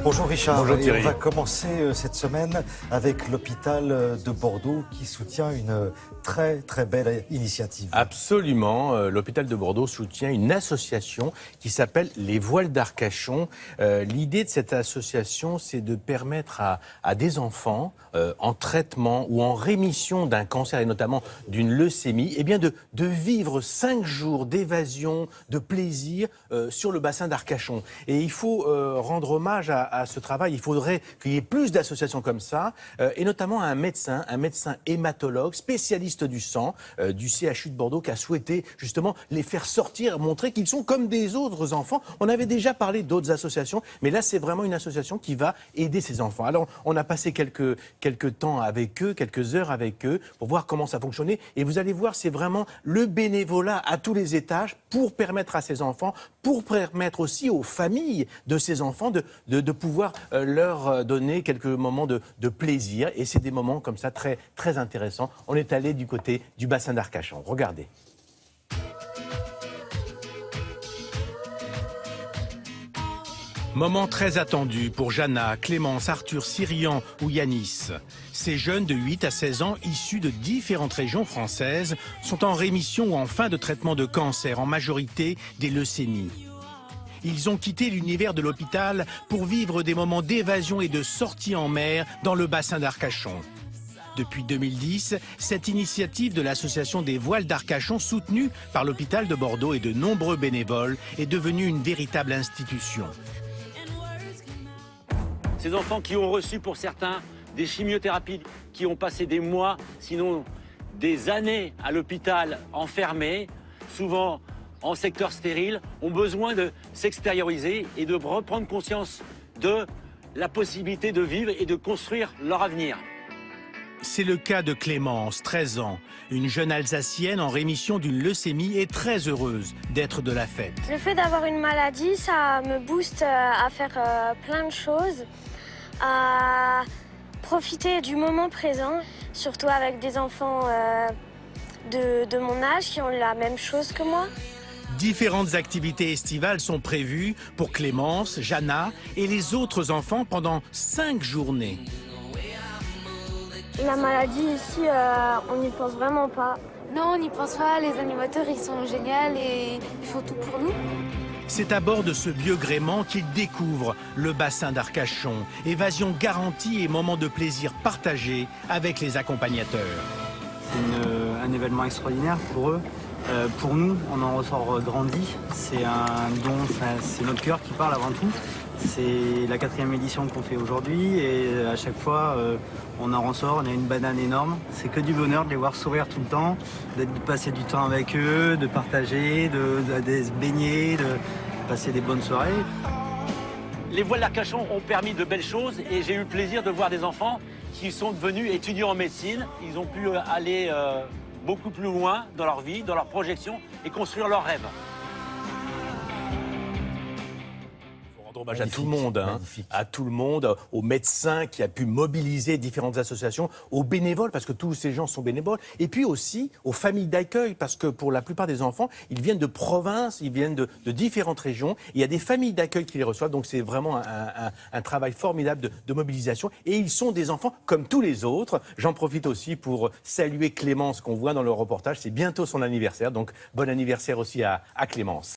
Bonjour Richard. Bonjour Thierry. On va commencer cette semaine avec l'hôpital de Bordeaux qui soutient une très belle initiative. Absolument. L'hôpital de Bordeaux soutient une association qui s'appelle les Voiles d'Arcachon. L'idée de cette association, c'est de permettre à des enfants en traitement ou en rémission d'un cancer et notamment d'une leucémie, eh bien de vivre 5 jours d'évasion, de plaisir sur le bassin d'Arcachon. Et il faut rendre hommage à ce travail. Il faudrait qu'il y ait plus d'associations comme ça, et notamment un médecin hématologue, spécialiste du sang, du CHU de Bordeaux, qui a souhaité justement les faire sortir, montrer qu'ils sont comme des autres enfants. On avait déjà parlé d'autres associations, mais là c'est vraiment une association qui va aider ces enfants. Alors on a passé quelques temps avec eux, quelques heures avec eux, pour voir comment ça fonctionnait. Et vous allez voir, c'est vraiment le bénévolat à tous les étages pour permettre à ces enfants, pour permettre aussi aux familles de ces enfants de pouvoir leur donner quelques moments de plaisir. Et c'est des moments comme ça très intéressants. On est allé du côté du bassin d'Arcachon. Regardez. Moment très attendu pour Jana, Clémence, Arthur, Cyrian ou Yanis. Ces jeunes de 8 à 16 ans, issus de différentes régions françaises, sont en rémission ou en fin de traitement de cancer, en majorité des leucémies. Ils ont quitté l'univers de l'hôpital pour vivre des moments d'évasion et de sortie en mer dans le bassin d'Arcachon. Depuis 2010, cette initiative de l'association des Voiles d'Arcachon, soutenue par l'hôpital de Bordeaux et de nombreux bénévoles, est devenue une véritable institution. Ces enfants qui ont reçu pour certains des chimiothérapies, qui ont passé des mois, sinon des années à l'hôpital enfermés, souvent en secteur stérile, ont besoin de s'extérioriser et de reprendre conscience de la possibilité de vivre et de construire leur avenir. C'est le cas de Clémence, 13 ans, une jeune Alsacienne en rémission d'une leucémie et très heureuse d'être de la fête. Le fait d'avoir une maladie, ça me booste à faire plein de choses, à profiter du moment présent, surtout avec des enfants de mon âge qui ont la même chose que moi. Différentes activités estivales sont prévues pour Clémence, Jana et les autres enfants pendant 5 journées. La maladie ici, on n'y pense vraiment pas. Non, on n'y pense pas. Les animateurs, ils sont géniaux et ils font tout pour nous. C'est à bord de ce vieux gréement qu'ils découvrent le bassin d'Arcachon. Évasion garantie et moment de plaisir partagé avec les accompagnateurs. C'est un événement extraordinaire pour eux. Pour nous, on en ressort grandi. C'est un don, c'est notre cœur qui parle avant tout. C'est la 4e édition qu'on fait aujourd'hui et à chaque fois, on en ressort, on a une banane énorme. C'est que du bonheur de les voir sourire tout le temps, de passer du temps avec eux, de partager, de se baigner, de passer des bonnes soirées. Les Voiles d'Arcachon ont permis de belles choses et j'ai eu le plaisir de voir des enfants qui sont devenus étudiants en médecine. Ils ont pu aller beaucoup plus loin dans leur vie, dans leur projection et construire leurs rêves. Hommage à tout le monde, hein, à tout le monde, aux médecins qui a pu mobiliser différentes associations, aux bénévoles, parce que tous ces gens sont bénévoles, et puis aussi aux familles d'accueil, parce que pour la plupart des enfants, ils viennent de province, ils viennent de différentes régions, il y a des familles d'accueil qui les reçoivent, donc c'est vraiment un travail formidable de mobilisation, et ils sont des enfants comme tous les autres. J'en profite aussi pour saluer Clémence qu'on voit dans le reportage, c'est bientôt son anniversaire, donc bon anniversaire aussi à Clémence.